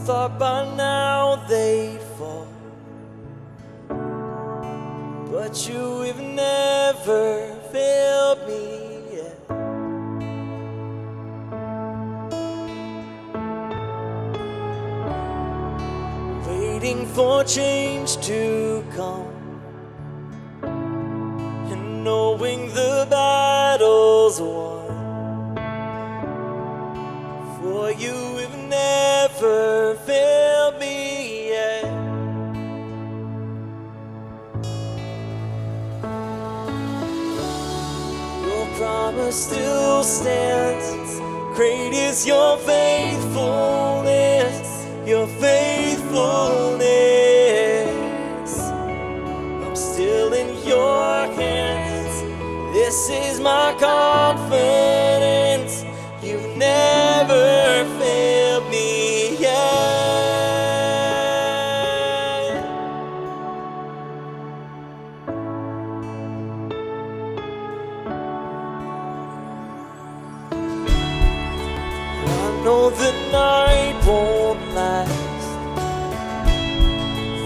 thought by now they'd fall, but you have never failed me yet. Waiting for change to come, and knowing the battle's won, for you have never failed me yet. Your promise still stands, great is your faithfulness, your faithfulness. I'm still in your hands, this is my confidence, you've never failed me yet. I know the night won't last,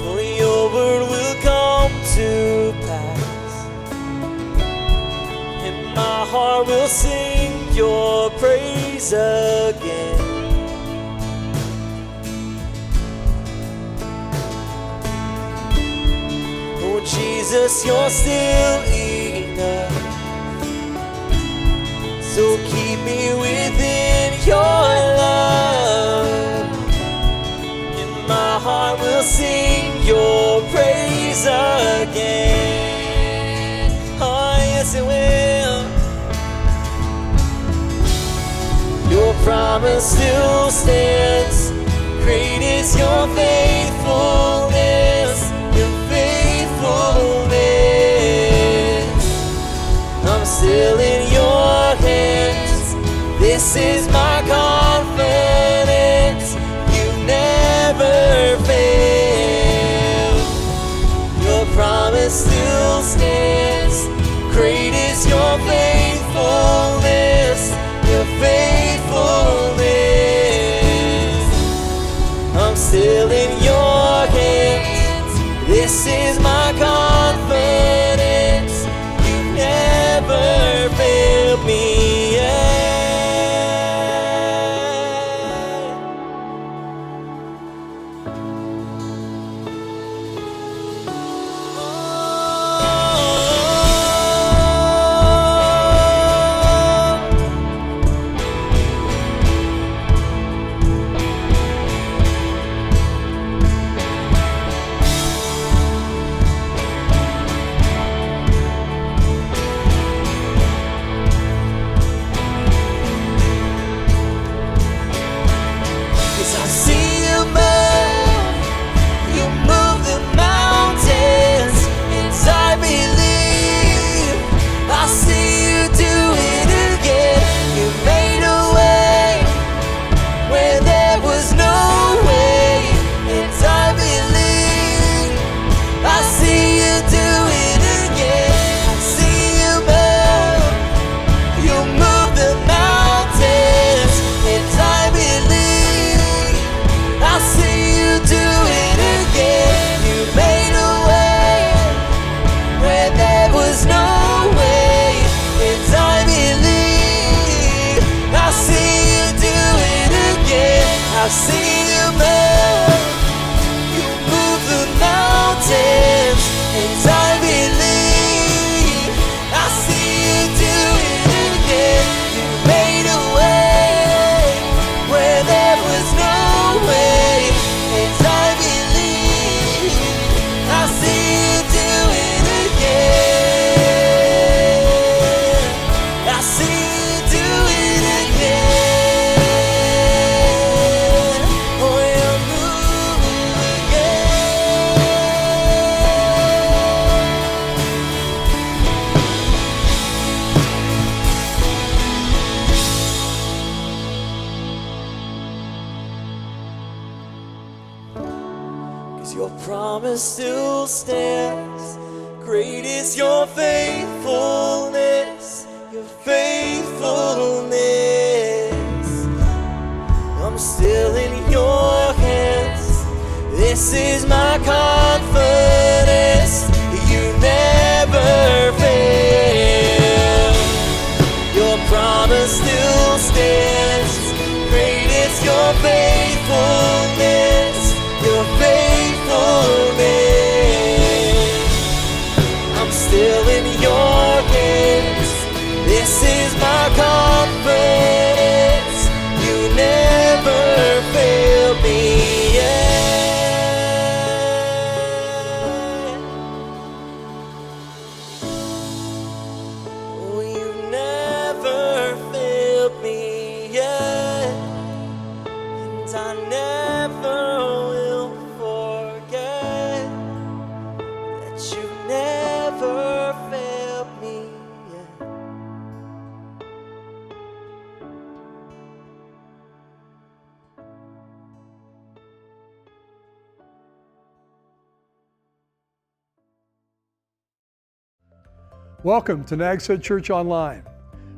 for your word will come to pass, and my heart will sing your praise again. Oh Jesus, you're still enough, so keep me within your love, and my heart will sing your praise again. Oh yes it will. Your promise still stands, great is your faithfulness, your faithfulness. I'm still in your hands, this is my confidence, you never fail. Your promise still stands, great is your faithfulness, your faithfulness. I'm still in your hands, this is my confidence, you've never failed me yet. I've seen you move, you move the mountains, and I believe I see you do it again. You made a way where there was no way, and I believe I see you do it again. I see you do it again. Your promise still stands, great is your faithfulness, your faithfulness. I'm still in your hands. This is my confidence, you never fail. Your promise still stands, great is your faithfulness, your faithfulness. I'm still in your hands, this is my confidence, you never fail me yet. Oh, you've never failed me yet, and I never will forget that you've never failed me yet. Welcome to Nags Church Online.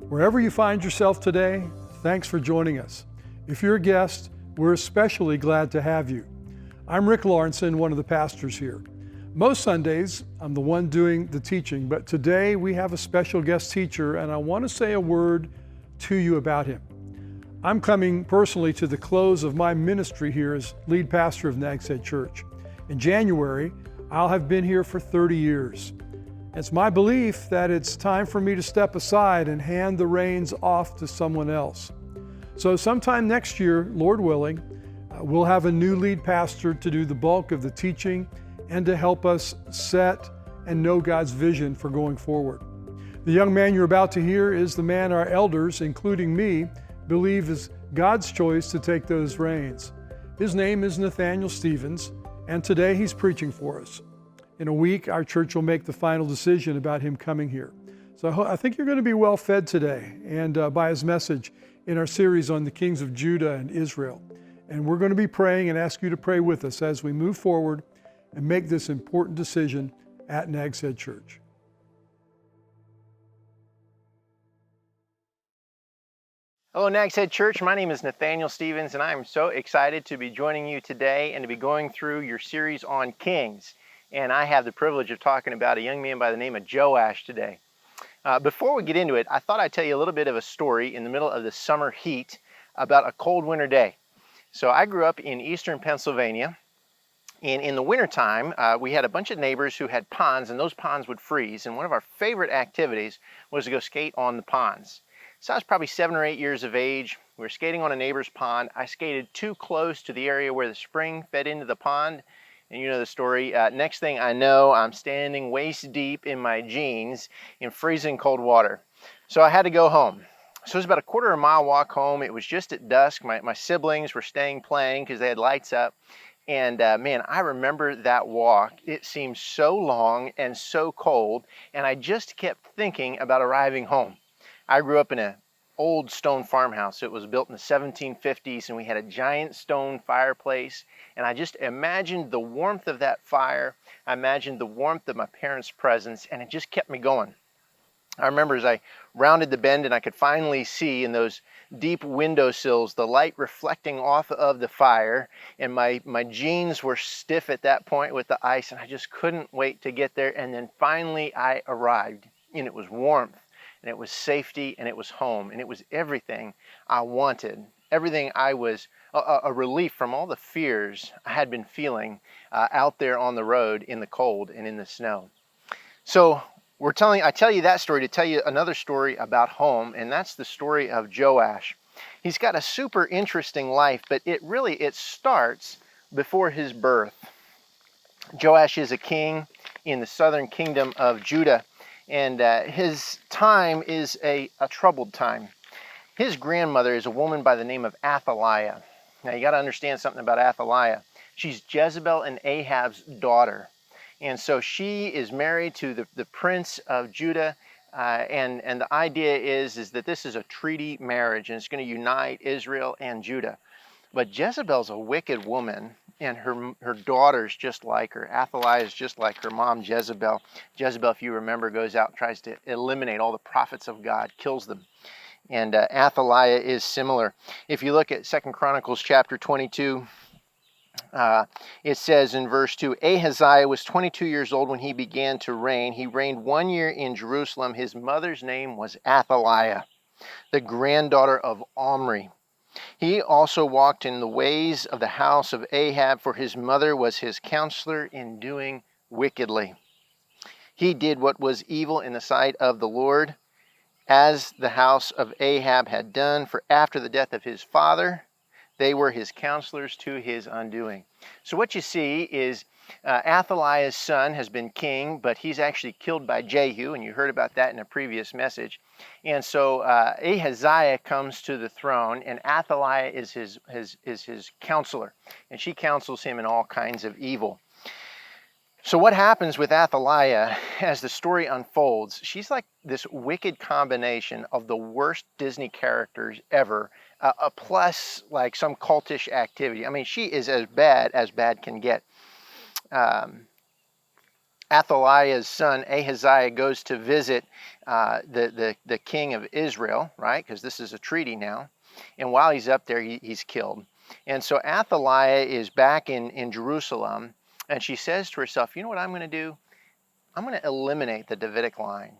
Wherever you find yourself today, thanks for joining us. If you're a guest, we're especially glad to have you. I'm Rick Lawrenson, one of the pastors here. Most Sundays, I'm the one doing the teaching, but today we have a special guest teacher, and I want to say a word to you about him. I'm coming personally to the close of my ministry here as lead pastor of Nags Church. In January, I'll have been here for 30 years. It's my belief that it's time for me to step aside and hand the reins off to someone else. So sometime next year, Lord willing, we'll have a new lead pastor to do the bulk of the teaching and to help us set and know God's vision for going forward. The young man you're about to hear is the man our elders, including me, believe is God's choice to take those reins. His name is Nathaniel Stevens, and today he's preaching for us. In a week, our church will make the final decision about him coming here. So I think you're going to be well fed today and by his message in our series on the kings of Judah and Israel. And we're going to be praying and ask you to pray with us as we move forward and make this important decision at Nags Head Church. Hello, Nags Head Church. My name is Nathaniel Stevens, and I am so excited to be joining you today and to be going through your series on Kings. And I have the privilege of talking about a young man by the name of Joash today. Before we get into it, I thought I'd tell you a little bit of a story in the middle of the summer heat about a cold winter day. So I grew up in eastern Pennsylvania, and in the wintertime, we had a bunch of neighbors who had ponds, and those ponds would freeze. And one of our favorite activities was to go skate on the ponds. So I was probably 7 or 8 years of age. We were skating on a neighbor's pond. I skated too close to the area where the spring fed into the pond. And you know the story. Next thing I know, I'm standing waist deep in my jeans in freezing cold water. So I had to go home. So it was about a quarter of a mile walk home. It was just at dusk. My siblings were staying playing because they had lights up. And man, I remember that walk. It seemed so long and so cold. And I just kept thinking about arriving home. I grew up in an old stone farmhouse. It was built in the 1750s, and we had a giant stone fireplace. And I just imagined the warmth of that fire. I imagined the warmth of my parents' presence, and it just kept me going. I remember as I rounded the bend and I could finally see in those deep windowsills the light reflecting off of the fire, and my jeans were stiff at that point with the ice, and I just couldn't wait to get there. And then finally I arrived, and it was warmth, and it was safety, and it was home, and it was everything I wanted. Everything I was, a relief from all the fears I had been feeling out there on the road in the cold and in the snow. So I tell you that story to tell you another story about home, and that's the story of Joash. He's got a super interesting life, but it starts before his birth. Joash is a king in the southern kingdom of Judah, and his time is a troubled time. His grandmother is a woman by the name of Athaliah. Now you got to understand something about Athaliah. She's Jezebel and Ahab's daughter. And so she is married to the prince of Judah, and the idea is that this is a treaty marriage, and it's going to unite Israel and Judah. But Jezebel's a wicked woman, and her daughter's just like her. Athaliah is just like her mom, Jezebel. Jezebel, if you remember, goes out and tries to eliminate all the prophets of God, kills them. And Athaliah is similar. If you look at 2 Chronicles chapter 22, It says in verse 2, Ahaziah was 22 years old when he began to reign. He reigned 1 year in Jerusalem. His mother's name was Athaliah, the granddaughter of Omri. He also walked in the ways of the house of Ahab, for his mother was his counselor in doing wickedly. He did what was evil in the sight of the Lord, as the house of Ahab had done, for after the death of his father, they were his counselors to his undoing. So what you see is Athaliah's son has been king, but he's actually killed by Jehu, and you heard about that in a previous message. And so Ahaziah comes to the throne, and Athaliah is his counselor, and she counsels him in all kinds of evil. So what happens with Athaliah as the story unfolds, she's like this wicked combination of the worst Disney characters ever, plus like some cultish activity. I mean, she is as bad can get. Athaliah's son Ahaziah goes to visit the king of Israel, right? Because this is a treaty now. And while he's up there, he's killed. And so Athaliah is back in Jerusalem, and she says to herself, you know what I'm going to do? I'm going to eliminate the Davidic line.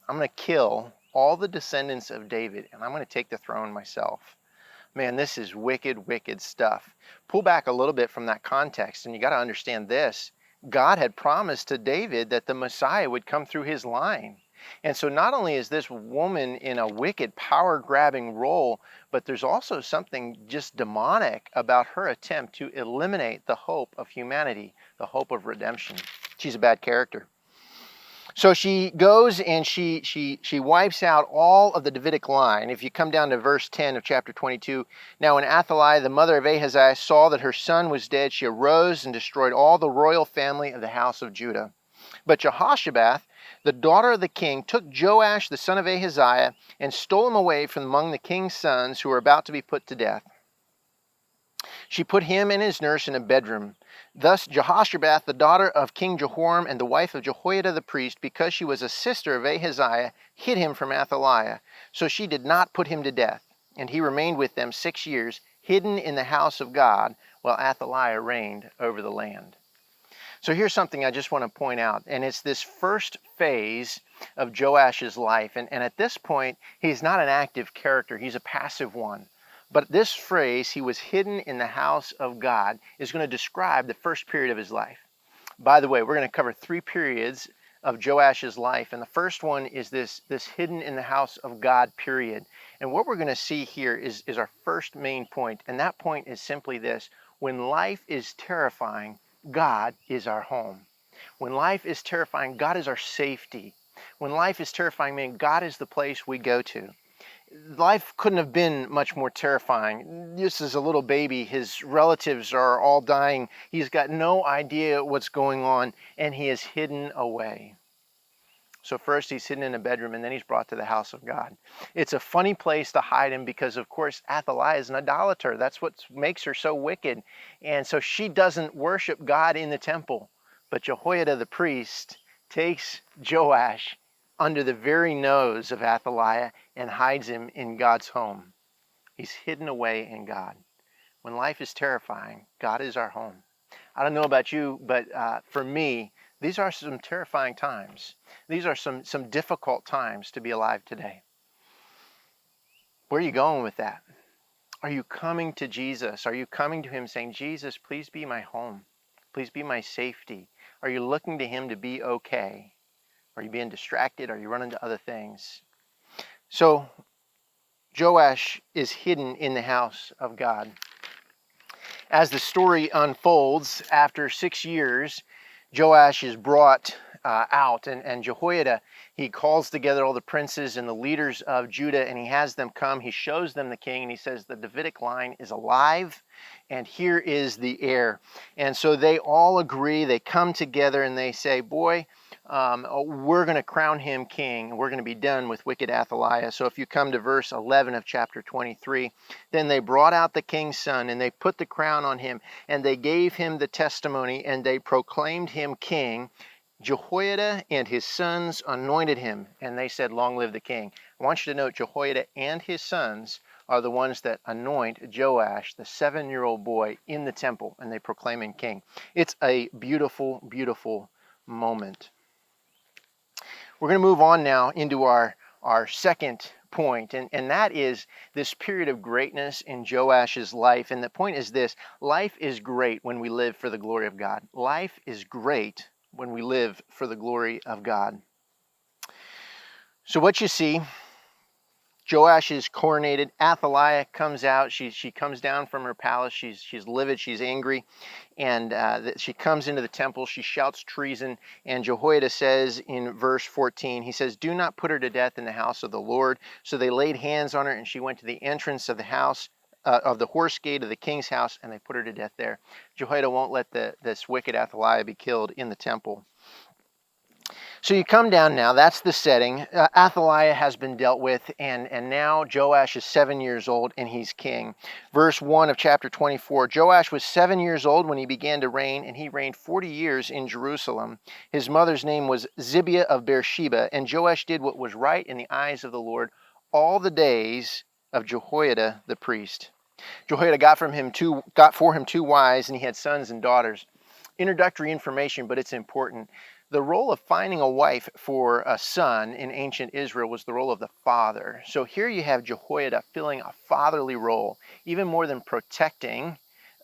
I'm going to kill all the descendants of David, and I'm going to take the throne myself. Man, this is wicked, wicked stuff. Pull back a little bit from that context, and you got to understand this. God had promised to David that the Messiah would come through his line. And so not only is this woman in a wicked, power-grabbing role, but there's also something just demonic about her attempt to eliminate the hope of humanity, the hope of redemption. She's a bad character. So she goes and she wipes out all of the Davidic line. If you come down to verse 10 of chapter 22, now when Athaliah, the mother of Ahaziah, saw that her son was dead, she arose and destroyed all the royal family of the house of Judah. But Jehoshaphat, the daughter of the king, took Joash, the son of Ahaziah, and stole him away from among the king's sons who were about to be put to death. She put him and his nurse in a bedroom. Thus Jehoshaphat, the daughter of King Jehoram and the wife of Jehoiada the priest, because she was a sister of Ahaziah, hid him from Athaliah. So she did not put him to death. And he remained with them 6 years, hidden in the house of God, while Athaliah reigned over the land. So here's something I just want to point out, and it's this first phase of Joash's life. And at this point, he's not an active character, he's a passive one. But this phrase, he was hidden in the house of God, is going to describe the first period of his life. By the way, we're going to cover 3 periods of Joash's life, and the first one is this hidden in the house of God period. And what we're going to see here is our first main point, and that point is simply this: when life is terrifying, God is our home. When life is terrifying, God is our safety. When life is terrifying, man, God is the place we go to. Life couldn't have been much more terrifying. This is a little baby. His relatives are all dying. He's got no idea what's going on, and he is hidden away. So first he's hidden in a bedroom, and then he's brought to the house of God. It's a funny place to hide him because, of course, Athaliah is an idolater. That's what makes her so wicked. And so she doesn't worship God in the temple. But Jehoiada the priest takes Joash under the very nose of Athaliah and hides him in God's home. He's hidden away in God. When life is terrifying, God is our home. I don't know about you, but for me, these are some terrifying times. These are some difficult times to be alive today. Where are you going with that? Are you coming to Jesus? Are you coming to him saying, Jesus, please be my home. Please be my safety. Are you looking to him to be okay? Are you being distracted? Are you running to other things? So Joash is hidden in the house of God. As the story unfolds, after 6 years, Joash is brought out, and Jehoiada, he calls together all the princes and the leaders of Judah, and he has them come. He shows them the king, and he says the Davidic line is alive, and here is the heir. And so they all agree. They come together, and they say, boy, we're going to crown him king. We're going to be done with wicked Athaliah. So if you come to verse 11 of chapter 23, then they brought out the king's son, and they put the crown on him, and they gave him the testimony, and they proclaimed him king. Jehoiada and his sons anointed him, and they said, long live the king. I want you to note Jehoiada and his sons are the ones that anoint Joash, the 7-year-old boy, in the temple, and they proclaim him king. It's a beautiful, beautiful moment. We're going to move on now into our second point, and that is this period of greatness in Joash's life. And the point is this: life is great when we live for the glory of God. Life is great when we live for the glory of God. So what you see, Joash is coronated. Athaliah comes out. She comes down from her palace. She's livid. She's angry, and she comes into the temple. She shouts treason. And Jehoiada says in verse 14, he says, "Do not put her to death in the house of the Lord." So they laid hands on her, and she went to the entrance of the house of the horse gate of the king's house, and they put her to death there. Jehoiada won't let this wicked Athaliah be killed in the temple. So you come down now, that's the setting. Athaliah has been dealt with, and now Joash is 7 years old and he's king. Verse 1 of chapter 24, Joash was 7 years old when he began to reign, and he reigned 40 years in Jerusalem. His mother's name was Zibiah of Beersheba, and Joash did what was right in the eyes of the Lord all the days of Jehoiada the priest. Jehoiada got for him 2 wives, and he had sons and daughters. Introductory information, but it's important. The role of finding a wife for a son in ancient Israel was the role of the father. So here you have Jehoiada filling a fatherly role, even more than protecting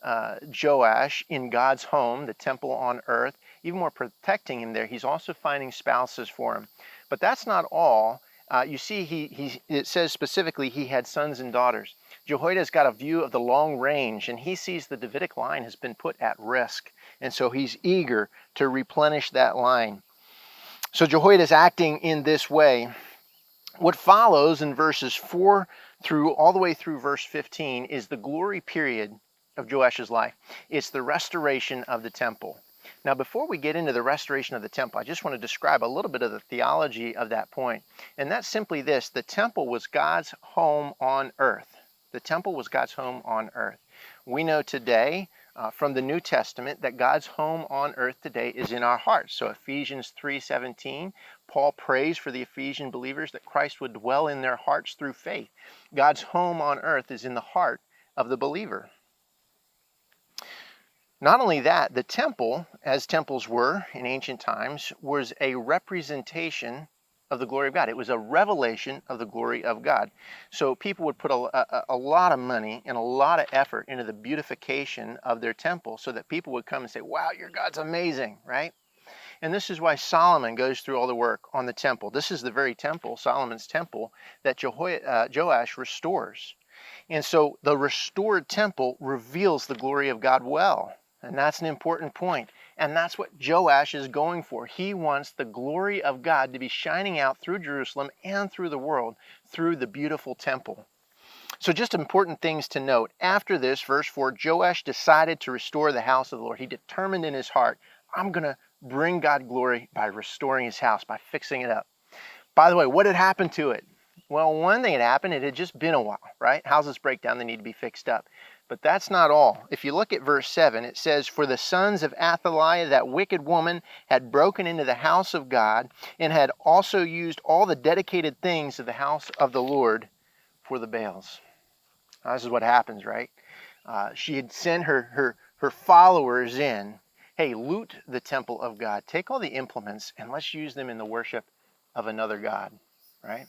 Joash in God's home, the temple on earth, even more protecting him there. He's also finding spouses for him. But that's not all. You see, it says specifically he had sons and daughters. Jehoiada's got a view of the long range, and he sees the Davidic line has been put at risk. And so he's eager to replenish that line. So Jehoiada is acting in this way. What follows in verses 4 through all the way through verse 15 is the glory period of Joash's life. It's the restoration of the temple. Now, before we get into the restoration of the temple, I just want to describe a little bit of the theology of that point. And that's simply this: the temple was God's home on earth. The temple was God's home on earth. We know today from the New Testament that God's home on earth today is in our hearts. So Ephesians 3:17, Paul prays for the Ephesian believers that Christ would dwell in their hearts through faith. God's home on earth is in the heart of the believer. Not only that, the temple, as temples were in ancient times, was a representation of the glory of God. It was a revelation of the glory of God. So people would put a lot of money and a lot of effort into the beautification of their temple so that people would come and say, "Wow, your God's amazing," right? And this is why Solomon goes through all the work on the temple. This is the very temple, Solomon's temple, that Joash restores. And so the restored temple reveals the glory of God well. And that's an important point. And that's what Joash is going for. He wants the glory of God to be shining out through Jerusalem and through the world through the beautiful temple. So just important things to note. After this, verse 4, Joash decided to restore the house of the Lord. He determined in his heart, I'm going to bring God glory by restoring his house, by fixing it up. By the way, what had happened to it? Well, one thing had happened, it had just been a while, right? Houses break down, they need to be fixed up. But that's not all. If you look at verse 7, it says, "For the sons of Athaliah, that wicked woman, had broken into the house of God, and had also used all the dedicated things of the house of the Lord for the Baals." Now, this is what happens, right? She had sent her followers in. Hey, loot the temple of God. Take all the implements and let's use them in the worship of another God, right?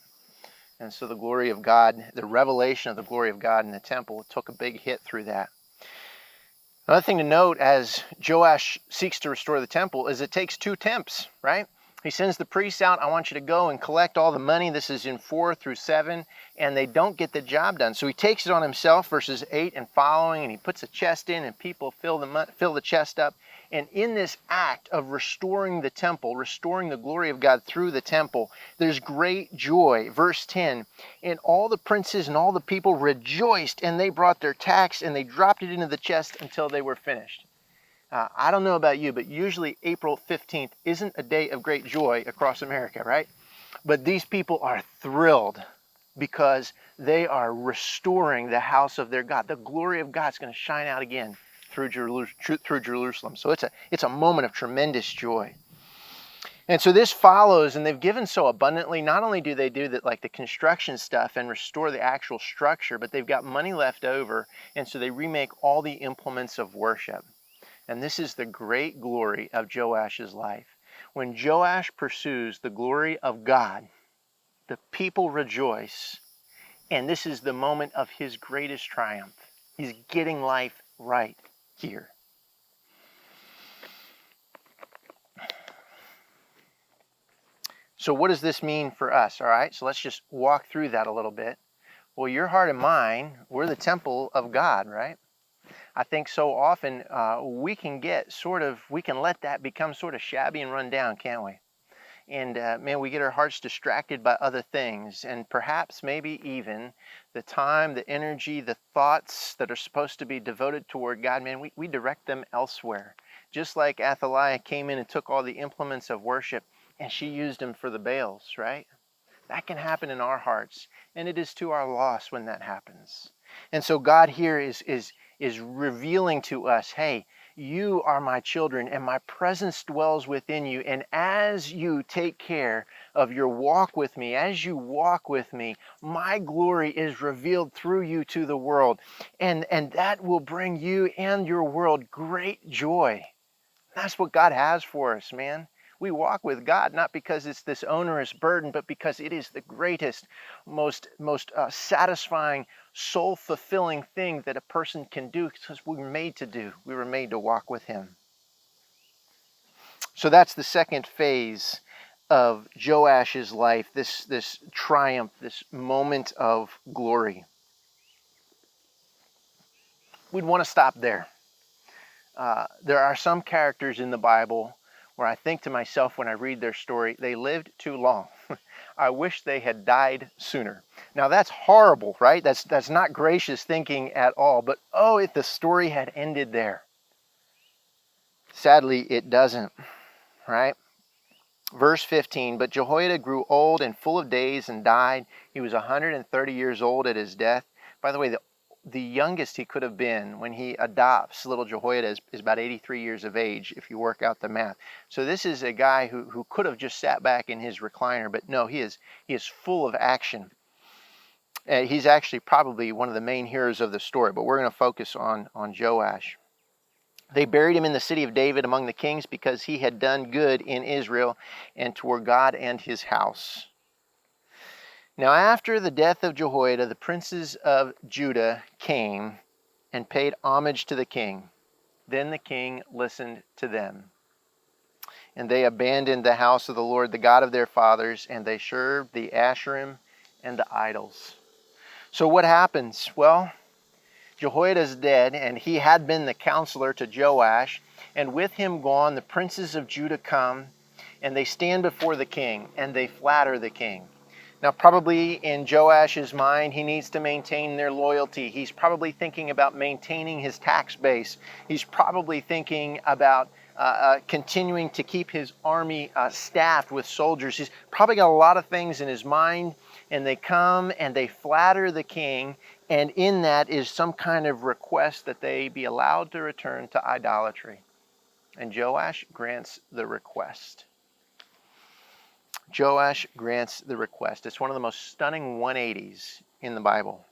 And so the glory of God, the revelation of the glory of God in the temple, took a big hit through that. Another thing to note as Joash seeks to restore the temple is it takes 2 temps, right? He sends the priests out, I want you to go and collect all the money. This is in 4 through 7, and they don't get the job done. So he takes it on himself, verses 8 and following, and he puts a chest in, and people fill the chest up. And in this act of restoring the temple, restoring the glory of God through the temple, there's great joy. Verse 10, "And all the princes and all the people rejoiced, and they brought their tax, and they dropped it into the chest until they were finished." I don't know about you, but usually April 15th isn't a day of great joy across America, right? But these people are thrilled because they are restoring the house of their God. The glory of God's going to shine out again through Jerusalem. So it's a moment of tremendous joy. And so this follows, and they've given so abundantly. Not only do they do that, like the construction stuff and restore the actual structure, but they've got money left over, and so they remake all the implements of worship. And this is the great glory of Joash's life. When Joash pursues the glory of God, the people rejoice, and this is the moment of his greatest triumph. He's getting life right here. So what does this mean for us? All right, so let's just walk through that a little bit. Well, your heart and mine, we're the temple of God, right? I think so often we can let that become sort of shabby and run down, can't we? And man, we get our hearts distracted by other things, and perhaps maybe even the time, the energy, the thoughts that are supposed to be devoted toward God, man, we direct them elsewhere. Just like Athaliah came in and took all the implements of worship and she used them for the Baals, right? That can happen in our hearts, and it is to our loss when that happens. And so God here is revealing to us, hey, you are my children, and my presence dwells within you. And as you take care of your walk with me, as you walk with me, my glory is revealed through you to the world. And that will bring you and your world great joy. That's what God has for us, man. We walk with God not because it's this onerous burden, but because it is the greatest, most satisfying, soul-fulfilling thing that a person can do, because we were made to do. We were made to walk with Him. So that's the second phase of Joash's life, this triumph, this moment of glory. We'd want to stop there. There are some characters in the Bible where I think to myself when I read their story, they lived too long. I wish they had died sooner. Now that's horrible, right? That's not gracious thinking at all. But oh, if the story had ended there. Sadly, it doesn't, right? Verse 15, but Jehoiada grew old and full of days and died. He was 130 years old at his death. By the way, the youngest he could have been when he adopts little Jehoiada is about 83 years of age, if you work out the math. So this is a guy who could have just sat back in his recliner, but no, he is full of action. He's actually probably one of the main heroes of the story, but we're going to focus on Joash. They buried him in the city of David among the kings because he had done good in Israel and toward God and his house. Now after the death of Jehoiada, the princes of Judah came and paid homage to the king. Then the king listened to them. And they abandoned the house of the Lord, the God of their fathers, and they served the Asherim and the idols. So what happens? Well, Jehoiada's dead, and he had been the counselor to Joash. And with him gone, the princes of Judah come, and they stand before the king, and they flatter the king. Now, probably in Joash's mind, he needs to maintain their loyalty. He's probably thinking about maintaining his tax base. He's probably thinking about continuing to keep his army staffed with soldiers. He's probably got a lot of things in his mind, and they come and they flatter the king, and in that is some kind of request that they be allowed to return to idolatry. And Joash grants the request. Joash grants the request. It's one of the most stunning 180s in the Bible.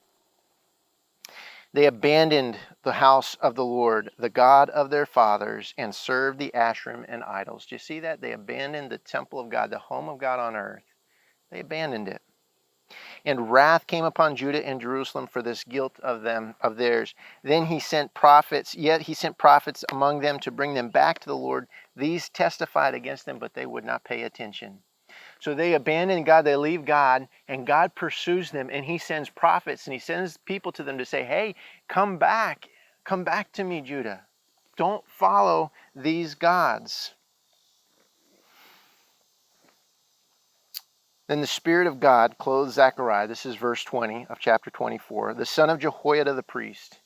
They abandoned the house of the Lord, the God of their fathers, and served the Asherim and idols. Do you see that? They abandoned the temple of God, the home of God on earth. They abandoned it. And wrath came upon Judah and Jerusalem for this guilt of theirs. Then he sent prophets among them to bring them back to the Lord. These testified against them, but they would not pay attention. So they abandon God, they leave God, and God pursues them, and he sends prophets, and he sends people to them to say, hey, come back to me, Judah. Don't follow these gods. Then the Spirit of God clothed Zechariah, this is verse 20 of chapter 24, the son of Jehoiada the priest.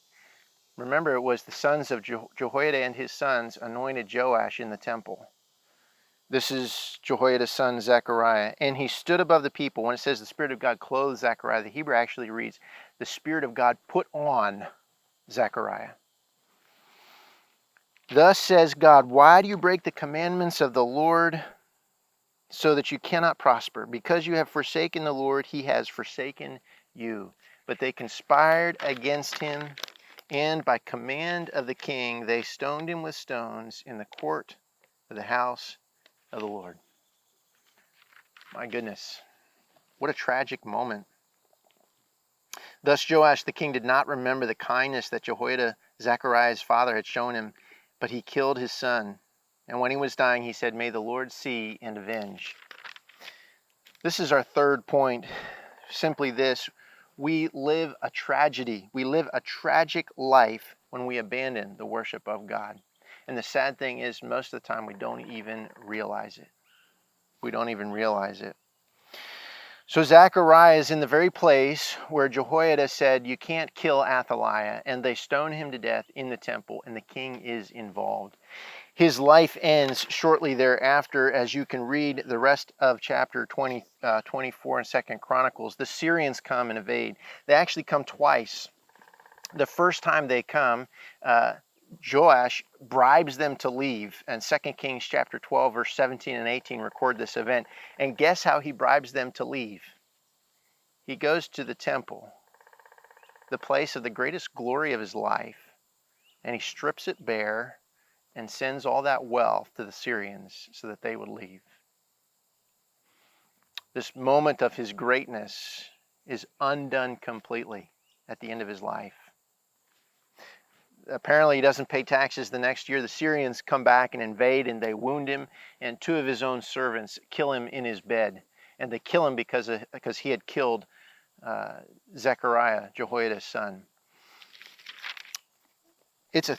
Remember, it was the sons of Jehoiada and his sons anointed Joash in the temple. This is Jehoiada's son, Zechariah. And he stood above the people. When it says the Spirit of God clothed Zechariah, the Hebrew actually reads, the Spirit of God put on Zechariah. Thus says God, why do you break the commandments of the Lord so that you cannot prosper. Because you have forsaken the Lord, he has forsaken you. But they conspired against him, and by command of the king, they stoned him with stones in the court of the house of the Lord. My goodness, what a tragic moment. Thus Joash the king did not remember the kindness that Jehoiada, Zechariah's father, had shown him, but he killed his son. And when he was dying, he said, "May the Lord see and avenge." This is our third point. Simply this: we live a tragedy. We live a tragic life when we abandon the worship of God. And the sad thing is, most of the time, we don't even realize it. We don't even realize it. So Zechariah is in the very place where Jehoiada said, "You can't kill Athaliah," and they stone him to death in the temple, and the king is involved. His life ends shortly thereafter, as you can read the rest of chapter 24 in 2 Chronicles. The Syrians come and invade. They actually come twice. The first time they come, Joash bribes them to leave, and 2 Kings chapter 12, verse 17 and 18 record this event. And guess how he bribes them to leave? He goes to the temple, the place of the greatest glory of his life, and he strips it bare and sends all that wealth to the Syrians so that they would leave. This moment of his greatness is undone completely at the end of his life. Apparently he doesn't pay taxes the next year. The Syrians come back and invade, and they wound him, and two of his own servants kill him in his bed. And they kill him because he had killed Zechariah, Jehoiada's son. It's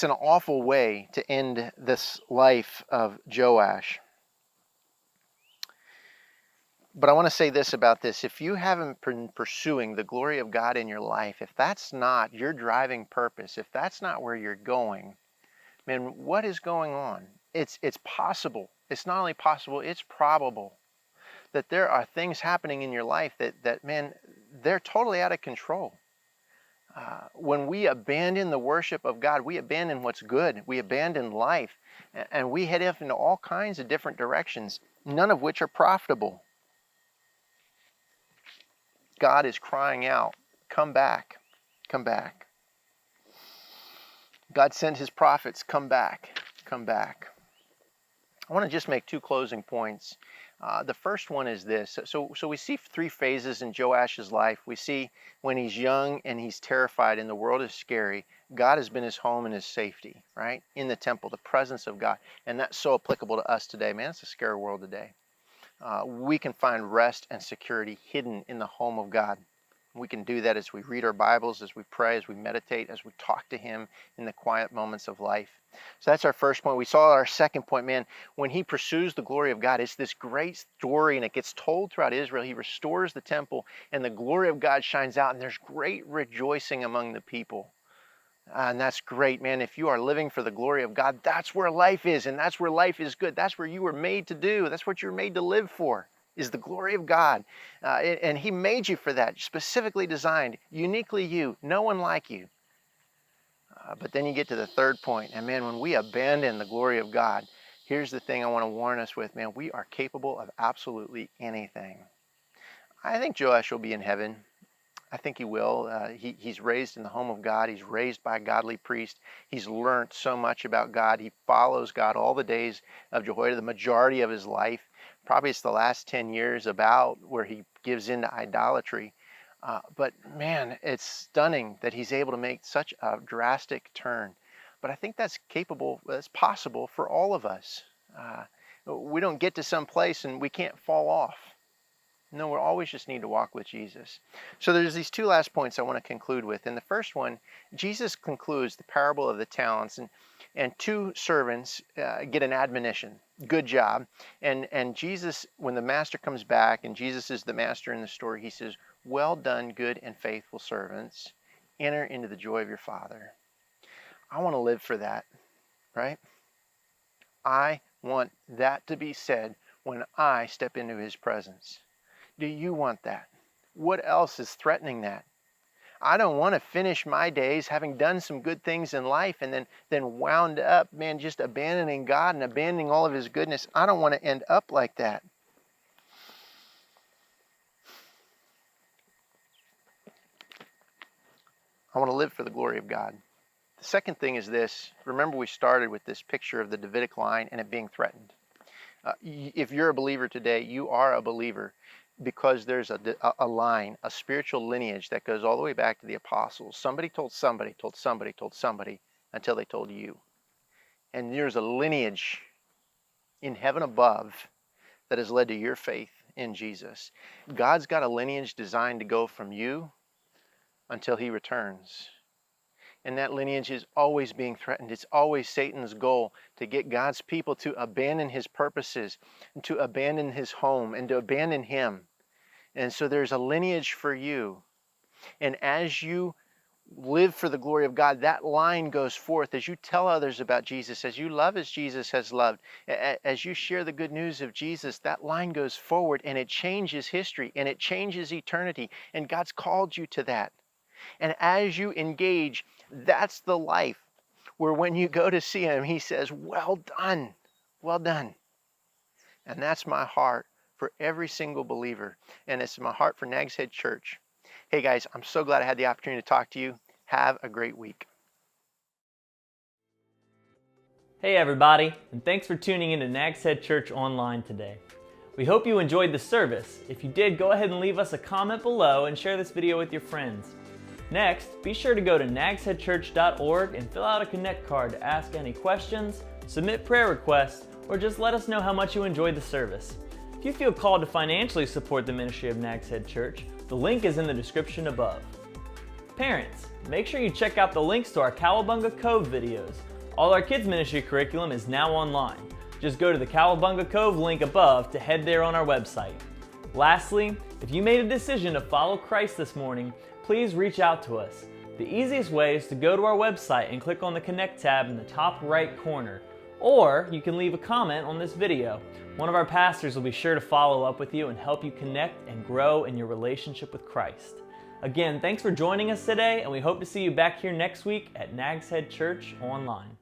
an awful way to end this life of Joash. But I want to say this about this. If you haven't been pursuing the glory of God in your life, if that's not your driving purpose, if that's not where you're going, man, what is going on? It's possible. It's not only possible, it's probable that there are things happening in your life that man, they're totally out of control. When we abandon the worship of God, we abandon what's good. We abandon life, and we head off into all kinds of different directions, none of which are profitable. God is crying out, "Come back, come back." God sent his prophets, "Come back, come back." I want to just make two closing points. The first one is this. So we see three phases in Joash's life. We see when he's young and he's terrified and the world is scary, God has been his home and his safety, right? In the temple, the presence of God. And that's so applicable to us today. Man, it's a scary world today. We can find rest and security hidden in the home of God. We can do that as we read our Bibles, as we pray, as we meditate, as we talk to him in the quiet moments of life. So that's our first point. We saw our second point, man, when he pursues the glory of God, it's this great story, and it gets told throughout Israel. He restores the temple, and the glory of God shines out, and there's great rejoicing among the people. And that's great, man. If you are living for the glory of God, that's where life is, and that's where life is good. That's where you were made to do. That's what you were made to live for, is the glory of God. And he made you for that, specifically designed, uniquely you, no one like you. But then you get to the third point, and man, when we abandon the glory of God, here's the thing I want to warn us with, man, we are capable of absolutely anything. I think Joash will be in heaven. I think he will. He's raised in the home of God. He's raised by a godly priest. He's learned so much about God. He follows God all the days of Jehoiada, the majority of his life. Probably it's the last 10 years about where he gives into idolatry. But man, it's stunning that he's able to make such a drastic turn. But I think that's possible for all of us. We don't get to some place and we can't fall off. No, we always just need to walk with Jesus. So there's these two last points I want to conclude with. And the first one, Jesus concludes the parable of the talents, and two servants get an admonition. Good job. And Jesus, when the master comes back, and Jesus is the master in the story, he says, "Well done, good and faithful servants. Enter into the joy of your Father." I want to live for that, right? I want that to be said when I step into his presence. Do you want that? What else is threatening that? I don't want to finish my days having done some good things in life and then wound up, man, just abandoning God and abandoning all of his goodness. I don't want to end up like that. I want to live for the glory of God. The second thing is this. Remember, we started with this picture of the Davidic line and it being threatened. If you're a believer today, you are a believer because there's a line, a spiritual lineage that goes all the way back to the apostles. Somebody told somebody, told somebody, told somebody until they told you. And there's a lineage in heaven above that has led to your faith in Jesus. God's got a lineage designed to go from you until he returns. And that lineage is always being threatened. It's always Satan's goal to get God's people to abandon his purposes, and to abandon his home, and to abandon him. And so there's a lineage for you. And as you live for the glory of God, that line goes forth. As you tell others about Jesus, as you love as Jesus has loved, as you share the good news of Jesus, that line goes forward and it changes history and it changes eternity. And God's called you to that. And as you engage, that's the life where when you go to see him, he says, well done, well done. And that's my heart for every single believer. And it's my heart for Nags Head Church. Hey guys, I'm so glad I had the opportunity to talk to you. Have a great week. Hey everybody, and thanks for tuning in to Nags Head Church Online today. We hope you enjoyed the service. If you did, go ahead and leave us a comment below and share this video with your friends. Next, be sure to go to nagsheadchurch.org and fill out a Connect card to ask any questions, submit prayer requests, or just let us know how much you enjoyed the service. If you feel called to financially support the ministry of Nags Head Church, the link is in the description above. Parents, make sure you check out the links to our Cowabunga Cove videos. All our kids ministry curriculum is now online. Just go to the Cowabunga Cove link above to head there on our website. Lastly, if you made a decision to follow Christ this morning, please reach out to us. The easiest way is to go to our website and click on the Connect tab in the top right corner. Or you can leave a comment on this video. One of our pastors will be sure to follow up with you and help you connect and grow in your relationship with Christ. Again, thanks for joining us today, and we hope to see you back here next week at Nags Head Church Online.